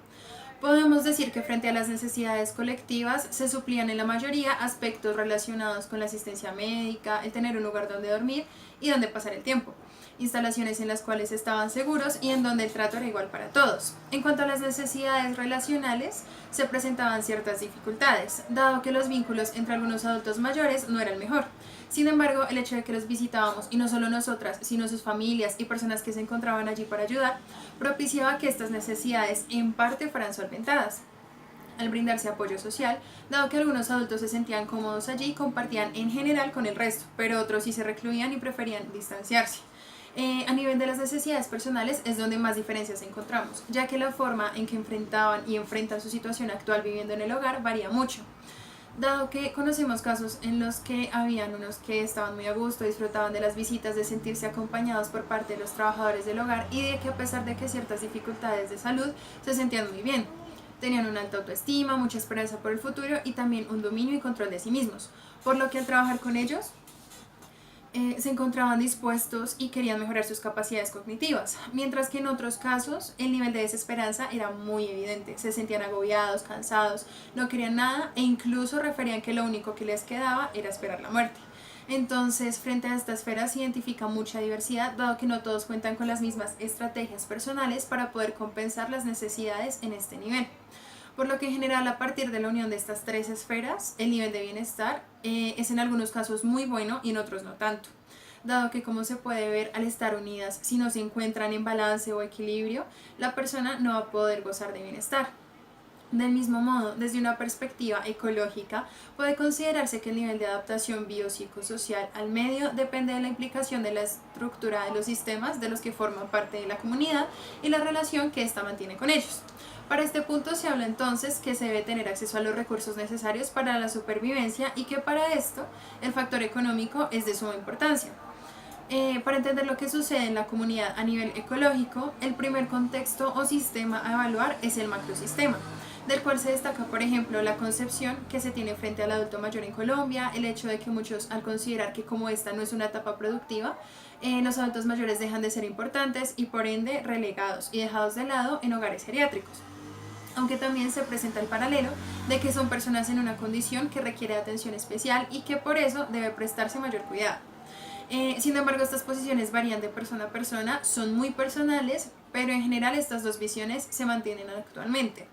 podemos decir que frente a las necesidades colectivas se suplían en la mayoría aspectos relacionados con la asistencia médica, el tener un lugar donde dormir y donde pasar el tiempo, instalaciones en las cuales estaban seguros y en donde el trato era igual para todos. En cuanto a las necesidades relacionales, se presentaban ciertas dificultades, dado que los vínculos entre algunos adultos mayores no era el mejor. Sin embargo, el hecho de que los visitábamos, y no solo nosotras, sino sus familias y personas que se encontraban allí para ayudar, propiciaba que estas necesidades en parte fueran solventadas. Al brindarse apoyo social, dado que algunos adultos se sentían cómodos allí, compartían en general con el resto, pero otros sí se recluían y preferían distanciarse. A nivel de las necesidades personales es donde más diferencias encontramos, ya que la forma en que enfrentaban y enfrentan su situación actual viviendo en el hogar varía mucho. Dado que conocemos casos en los que habían unos que estaban muy a gusto, disfrutaban de las visitas, de sentirse acompañados por parte de los trabajadores del hogar y de que a pesar de que ciertas dificultades de salud se sentían muy bien. Tenían una alta autoestima, mucha esperanza por el futuro y también un dominio y control de sí mismos, por lo que al trabajar con ellos se encontraban dispuestos y querían mejorar sus capacidades cognitivas, mientras que en otros casos el nivel de desesperanza era muy evidente, se sentían agobiados, cansados, no querían nada e incluso referían que lo único que les quedaba era esperar la muerte. Entonces, frente a esta esfera se identifica mucha diversidad, dado que no todos cuentan con las mismas estrategias personales para poder compensar las necesidades en este nivel. Por lo que en general, a partir de la unión de estas 3 esferas, el nivel de bienestar es en algunos casos muy bueno y en otros no tanto. Dado que, como se puede ver, al estar unidas, si no se encuentran en balance o equilibrio, la persona no va a poder gozar de bienestar. Del mismo modo, desde una perspectiva ecológica, puede considerarse que el nivel de adaptación biopsicosocial al medio depende de la implicación de la estructura de los sistemas de los que forman parte de la comunidad y la relación que ésta mantiene con ellos. Para este punto se habla entonces que se debe tener acceso a los recursos necesarios para la supervivencia y que para esto el factor económico es de suma importancia. Para entender lo que sucede en la comunidad a nivel ecológico, el primer contexto o sistema a evaluar es el macrosistema, del cual se destaca, por ejemplo, la concepción que se tiene frente al adulto mayor en Colombia, el hecho de que muchos, al considerar que como esta no es una etapa productiva, los adultos mayores dejan de ser importantes y por ende relegados y dejados de lado en hogares geriátricos. Aunque también se presenta el paralelo de que son personas en una condición que requiere atención especial y que por eso debe prestarse mayor cuidado. Sin embargo, estas posiciones varían de persona a persona, son muy personales, pero en general estas 2 visiones se mantienen actualmente.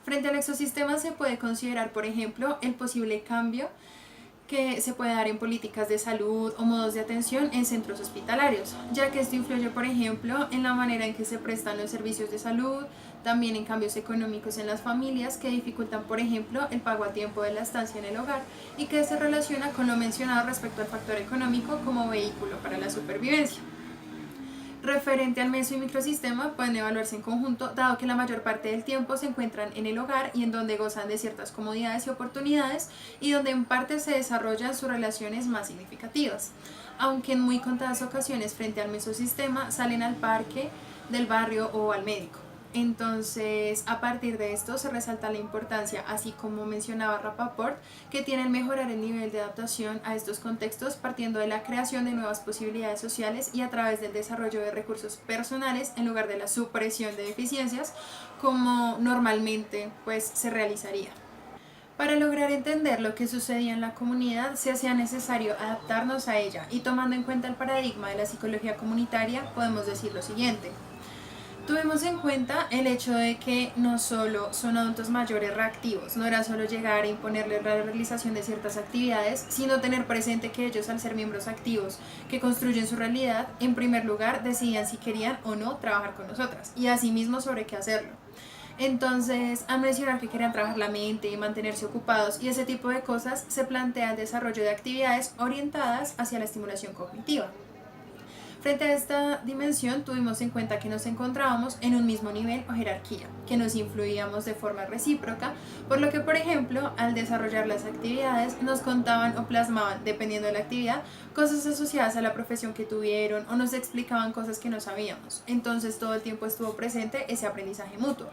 Frente al exosistema se puede considerar, por ejemplo, el posible cambio que se puede dar en políticas de salud o modos de atención en centros hospitalarios, ya que esto influye, por ejemplo, en la manera en que se prestan los servicios de salud, también en cambios económicos en las familias que dificultan, por ejemplo, el pago a tiempo de la estancia en el hogar y que se relaciona con lo mencionado respecto al factor económico como vehículo para la supervivencia. Referente al meso y microsistema pueden evaluarse en conjunto, dado que la mayor parte del tiempo se encuentran en el hogar y en donde gozan de ciertas comodidades y oportunidades y donde en parte se desarrollan sus relaciones más significativas, aunque en muy contadas ocasiones frente al mesosistema salen al parque del barrio o al médico. Entonces, a partir de esto se resalta la importancia, así como mencionaba Rapaport, que tienen mejorar el nivel de adaptación a estos contextos partiendo de la creación de nuevas posibilidades sociales y a través del desarrollo de recursos personales en lugar de la supresión de deficiencias como normalmente pues se realizaría. Para lograr entender lo que sucedía en la comunidad, se hacía necesario adaptarnos a ella y tomando en cuenta el paradigma de la psicología comunitaria, podemos decir lo siguiente. Tuvimos en cuenta el hecho de que no solo son adultos mayores reactivos, no era solo llegar a imponerles la realización de ciertas actividades, sino tener presente que ellos, al ser miembros activos que construyen su realidad, en primer lugar decidían si querían o no trabajar con nosotras y asimismo sobre qué hacerlo. Entonces, al mencionar que querían trabajar la mente y mantenerse ocupados y ese tipo de cosas, se plantea el desarrollo de actividades orientadas hacia la estimulación cognitiva. Frente a esta dimensión, tuvimos en cuenta que nos encontrábamos en un mismo nivel o jerarquía, que nos influíamos de forma recíproca, por lo que, por ejemplo, al desarrollar las actividades, nos contaban o plasmaban, dependiendo de la actividad, cosas asociadas a la profesión que tuvieron o nos explicaban cosas que no sabíamos. Entonces, todo el tiempo estuvo presente ese aprendizaje mutuo.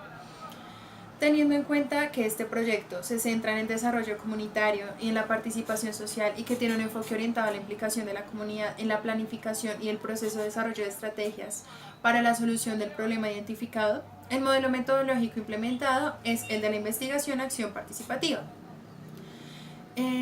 Teniendo en cuenta que este proyecto se centra en el desarrollo comunitario y en la participación social y que tiene un enfoque orientado a la implicación de la comunidad en la planificación y el proceso de desarrollo de estrategias para la solución del problema identificado, el modelo metodológico implementado es el de la investigación-acción participativa.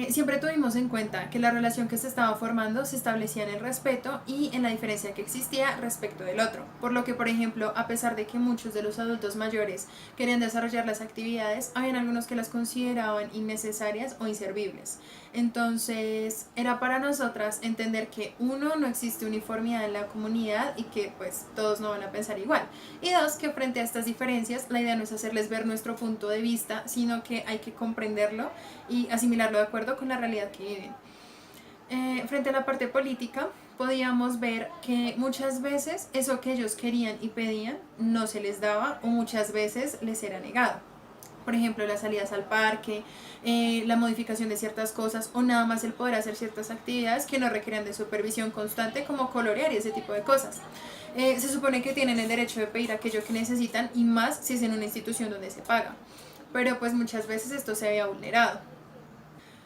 Siempre tuvimos en cuenta que la relación que se estaba formando se establecía en el respeto y en la diferencia que existía respecto del otro, por lo que, por ejemplo, a pesar de que muchos de los adultos mayores querían desarrollar las actividades, habían algunos que las consideraban innecesarias o inservibles. Entonces, era para nosotras entender que uno, no existe uniformidad en la comunidad y que pues todos no van a pensar igual, y dos, que frente a estas diferencias la idea no es hacerles ver nuestro punto de vista, sino que hay que comprenderlo y asimilarlo de acuerdo con la realidad que viven. Frente a la parte política, podíamos ver que muchas veces eso que ellos querían y pedían no se les daba o muchas veces les era negado. Por ejemplo, las salidas al parque, la modificación de ciertas cosas o nada más el poder hacer ciertas actividades que no requerían de supervisión constante como colorear y ese tipo de cosas. Se supone que tienen el derecho de pedir aquello que necesitan y más si es en una institución donde se paga, pero pues muchas veces esto se había vulnerado.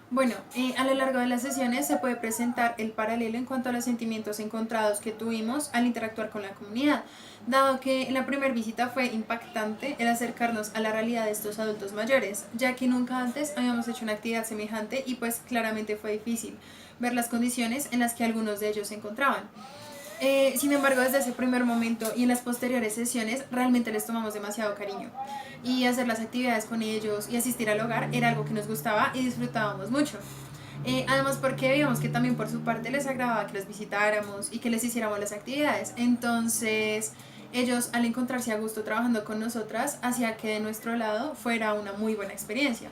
Bueno, a lo largo de las sesiones se puede presentar el paralelo en cuanto a los sentimientos encontrados que tuvimos al interactuar con la comunidad, dado que en la primera visita fue impactante el acercarnos a la realidad de estos adultos mayores, ya que nunca antes habíamos hecho una actividad semejante y pues claramente fue difícil ver las condiciones en las que algunos de ellos se encontraban. Sin embargo, desde ese primer momento y en las posteriores sesiones realmente les tomamos demasiado cariño y hacer las actividades con ellos y asistir al hogar era algo que nos gustaba y disfrutábamos mucho. Además porque veíamos que también por su parte les agradaba que los visitáramos y que les hiciéramos las actividades. Entonces ellos, al encontrarse a gusto trabajando con nosotras, hacía que de nuestro lado fuera una muy buena experiencia.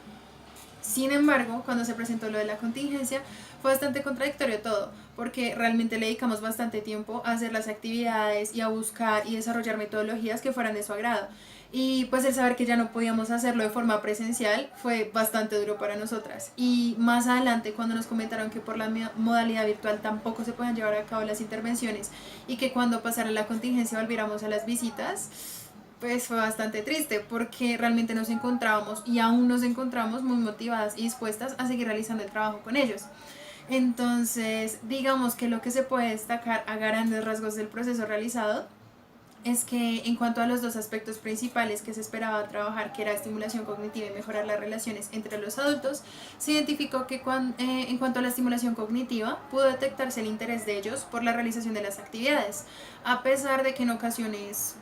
Sin embargo, cuando se presentó lo de la contingencia, fue bastante contradictorio todo, porque realmente le dedicamos bastante tiempo a hacer las actividades y a buscar y desarrollar metodologías que fueran de su agrado. Y pues el saber que ya no podíamos hacerlo de forma presencial fue bastante duro para nosotras. Y más adelante, cuando nos comentaron que por la modalidad virtual tampoco se podían llevar a cabo las intervenciones y que cuando pasara la contingencia volviéramos a las visitas, pues fue bastante triste porque realmente nos encontrábamos y aún nos encontramos muy motivadas y dispuestas a seguir realizando el trabajo con ellos. Entonces, digamos que lo que se puede destacar a grandes rasgos del proceso realizado es que en cuanto a los dos aspectos principales que se esperaba trabajar, que era estimulación cognitiva y mejorar las relaciones entre los adultos, se identificó que en cuanto a la estimulación cognitiva, pudo detectarse el interés de ellos por la realización de las actividades, a pesar de que en ocasiones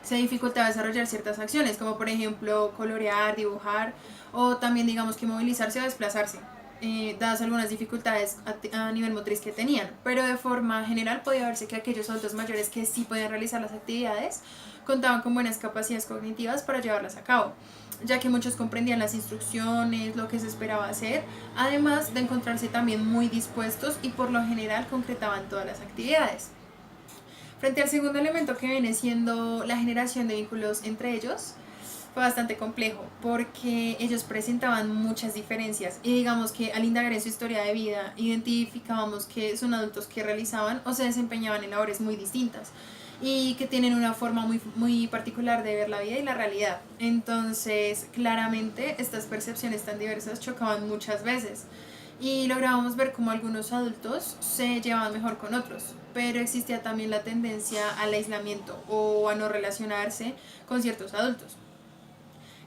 se dificultaba desarrollar ciertas acciones, como por ejemplo colorear, dibujar o también digamos que movilizarse o desplazarse, dadas algunas dificultades a nivel motriz que tenían, pero de forma general podía verse que aquellos adultos mayores que sí podían realizar las actividades contaban con buenas capacidades cognitivas para llevarlas a cabo, ya que muchos comprendían las instrucciones, lo que se esperaba hacer, además de encontrarse también muy dispuestos y por lo general concretaban todas las actividades. Frente al segundo elemento que viene siendo la generación de vínculos entre ellos, fue bastante complejo porque ellos presentaban muchas diferencias y digamos que al indagar en su historia de vida identificábamos que son adultos que realizaban o se desempeñaban en labores muy distintas y que tienen una forma muy particular de ver la vida y la realidad. Entonces, claramente, estas percepciones tan diversas chocaban muchas veces y lográbamos ver cómo algunos adultos se llevaban mejor con otros, pero existía también la tendencia al aislamiento o a no relacionarse con ciertos adultos.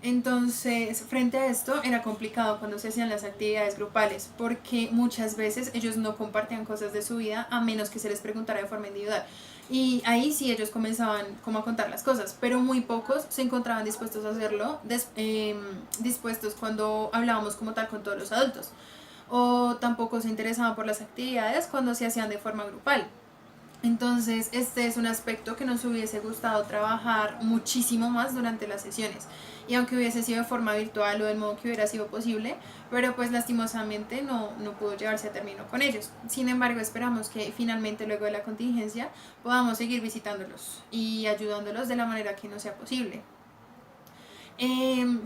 Entonces, frente a esto, era complicado cuando se hacían las actividades grupales, porque muchas veces ellos no compartían cosas de su vida a menos que se les preguntara de forma individual. Y ahí sí ellos comenzaban como a contar las cosas, pero muy pocos se encontraban dispuestos a hacerlo, dispuestos cuando hablábamos como tal con todos los adultos. O tampoco se interesaban por las actividades cuando se hacían de forma grupal. Entonces, este es un aspecto que nos hubiese gustado trabajar muchísimo más durante las sesiones. Y aunque hubiese sido de forma virtual o del modo que hubiera sido posible, pero pues lastimosamente no pudo llevarse a término con ellos. Sin embargo, esperamos que finalmente luego de la contingencia podamos seguir visitándolos y ayudándolos de la manera que nos sea posible.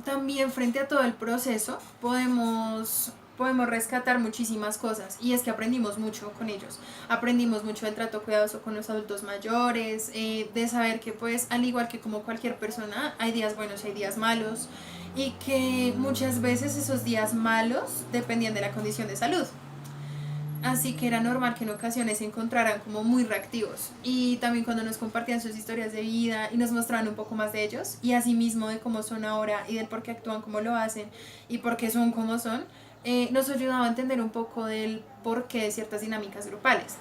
También frente a todo el proceso podemos rescatar muchísimas cosas y es que aprendimos mucho con ellos. Aprendimos mucho del trato cuidadoso con los adultos mayores, de saber que pues al igual que como cualquier persona hay días buenos y hay días malos y que muchas veces esos días malos dependían de la condición de salud. Así que era normal que en ocasiones se encontraran como muy reactivos y también cuando nos compartían sus historias de vida y nos mostraban un poco más de ellos y asimismo de cómo son ahora y del por qué actúan como lo hacen y por qué son como son, nos ayudaba a entender un poco del porqué de ciertas dinámicas grupales.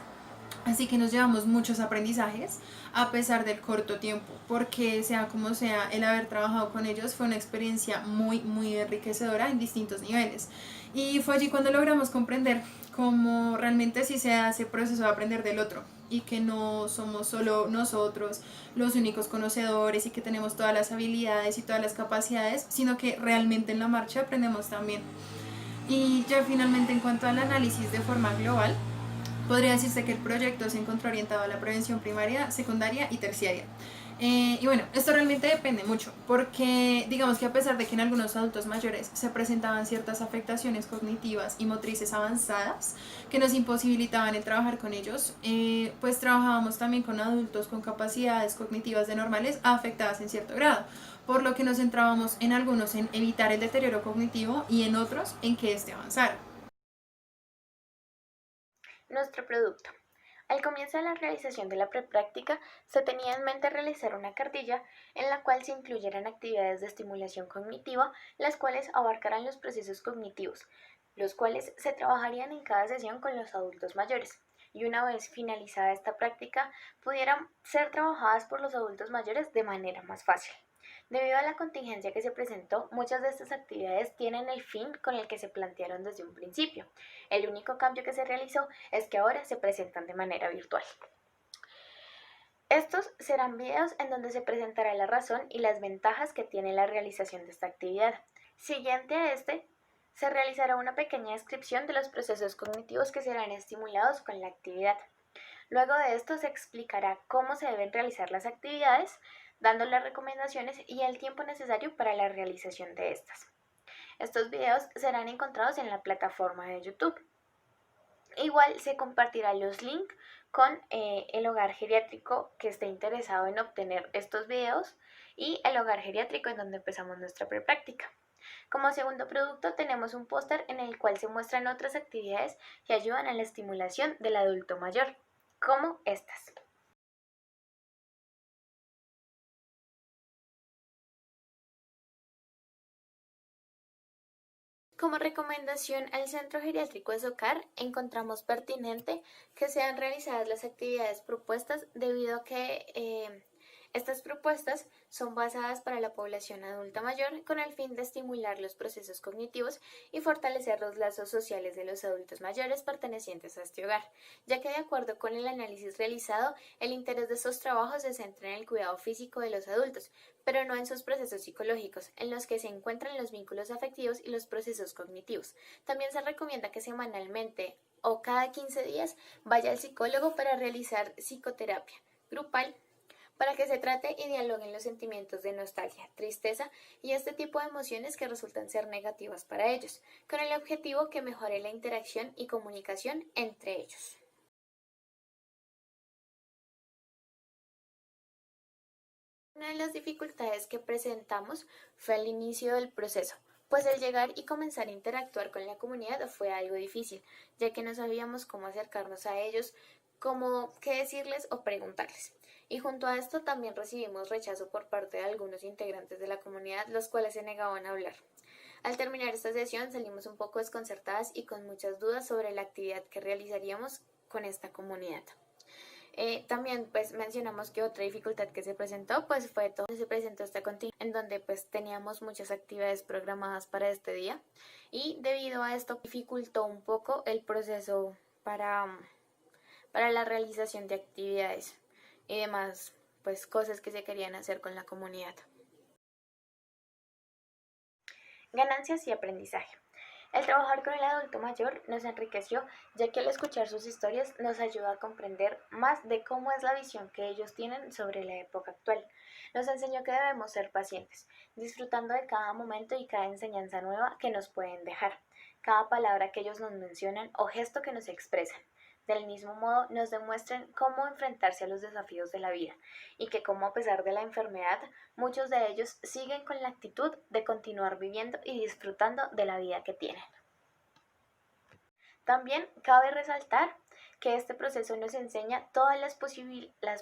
Así que nos llevamos muchos aprendizajes a pesar del corto tiempo, porque sea como sea, el haber trabajado con ellos fue una experiencia muy enriquecedora en distintos niveles. Y fue allí cuando logramos comprender cómo realmente sí se hace proceso de aprender del otro y que no somos solo nosotros los únicos conocedores y que tenemos todas las habilidades y todas las capacidades, sino que realmente en la marcha aprendemos también. Y ya finalmente en cuanto al análisis de forma global, podría decirse que el proyecto se encontró orientado a la prevención primaria, secundaria y terciaria. Y bueno, esto realmente depende mucho, porque digamos que a pesar de que en algunos adultos mayores se presentaban ciertas afectaciones cognitivas y motrices avanzadas que nos imposibilitaban el trabajar con ellos, pues trabajábamos también con adultos con capacidades cognitivas de normales afectadas en cierto grado, por lo que nos centrábamos en algunos en evitar el deterioro cognitivo y en otros en que éste avanzara. Nuestro producto. Al comienzo de la realización de la prepráctica, se tenía en mente realizar una cartilla en la cual se incluyeran actividades de estimulación cognitiva, las cuales abarcaran los procesos cognitivos, los cuales se trabajarían en cada sesión con los adultos mayores. Y una vez finalizada esta práctica, pudieran ser trabajadas por los adultos mayores de manera más fácil. Debido a la contingencia que se presentó, muchas de estas actividades tienen el fin con el que se plantearon desde un principio. El único cambio que se realizó es que ahora se presentan de manera virtual. Estos serán videos en donde se presentará la razón y las ventajas que tiene la realización de esta actividad. Siguiente a este, se realizará una pequeña descripción de los procesos cognitivos que serán estimulados con la actividad. Luego de esto se explicará cómo se deben realizar las actividades, dando las recomendaciones y el tiempo necesario para la realización de estas. Estos videos serán encontrados en la plataforma de YouTube. Igual se compartirán los links con el hogar geriátrico que esté interesado en obtener estos videos y el hogar geriátrico en donde empezamos nuestra prepráctica. Como segundo producto tenemos un póster en el cual se muestran otras actividades que ayudan a la estimulación del adulto mayor, como estas. Como recomendación al Centro Geriátrico de Socar, encontramos pertinente que sean realizadas las actividades propuestas debido a que estas propuestas son basadas para la población adulta mayor con el fin de estimular los procesos cognitivos y fortalecer los lazos sociales de los adultos mayores pertenecientes a este hogar, ya que de acuerdo con el análisis realizado, el interés de estos trabajos se centra en el cuidado físico de los adultos, pero no en sus procesos psicológicos, en los que se encuentran los vínculos afectivos y los procesos cognitivos. También se recomienda que semanalmente o cada 15 días vaya al psicólogo para realizar psicoterapia grupal para que se trate y dialoguen los sentimientos de nostalgia, tristeza y este tipo de emociones que resultan ser negativas para ellos, con el objetivo que mejore la interacción y comunicación entre ellos. Una de las dificultades que presentamos fue el inicio del proceso, pues el llegar y comenzar a interactuar con la comunidad fue algo difícil, ya que no sabíamos cómo acercarnos a ellos, cómo qué decirles o preguntarles. Y junto a esto también recibimos rechazo por parte de algunos integrantes de la comunidad, los cuales se negaban a hablar. Al terminar esta sesión salimos un poco desconcertadas y con muchas dudas sobre la actividad que realizaríamos con esta comunidad. También pues mencionamos que otra dificultad que se presentó pues fue todo se presentó esta contingencia en donde pues teníamos muchas actividades programadas para este día y debido a esto dificultó un poco el proceso para la realización de actividades y demás pues cosas que se querían hacer con la comunidad. Ganancias y aprendizaje. El trabajar con el adulto mayor nos enriqueció, ya que al escuchar sus historias nos ayuda a comprender más de cómo es la visión que ellos tienen sobre la época actual. Nos enseñó que debemos ser pacientes, disfrutando de cada momento y cada enseñanza nueva que nos pueden dejar, cada palabra que ellos nos mencionan o gesto que nos expresan. Del mismo modo, nos demuestran cómo enfrentarse a los desafíos de la vida y que como a pesar de la enfermedad, muchos de ellos siguen con la actitud de continuar viviendo y disfrutando de la vida que tienen. También cabe resaltar que este proceso nos enseña todas las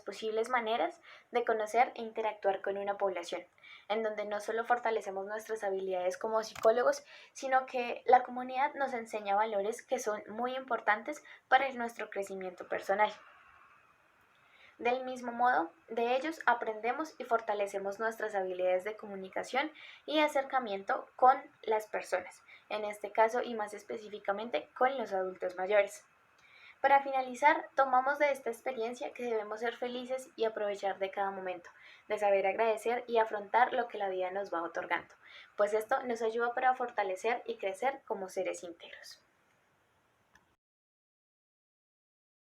posibles maneras de conocer e interactuar con una población, en donde no solo fortalecemos nuestras habilidades como psicólogos, sino que la comunidad nos enseña valores que son muy importantes para nuestro crecimiento personal. Del mismo modo, de ellos aprendemos y fortalecemos nuestras habilidades de comunicación y acercamiento con las personas, en este caso y más específicamente con los adultos mayores. Para finalizar, tomamos de esta experiencia que debemos ser felices y aprovechar de cada momento, de saber agradecer y afrontar lo que la vida nos va otorgando, pues esto nos ayuda para fortalecer y crecer como seres íntegros.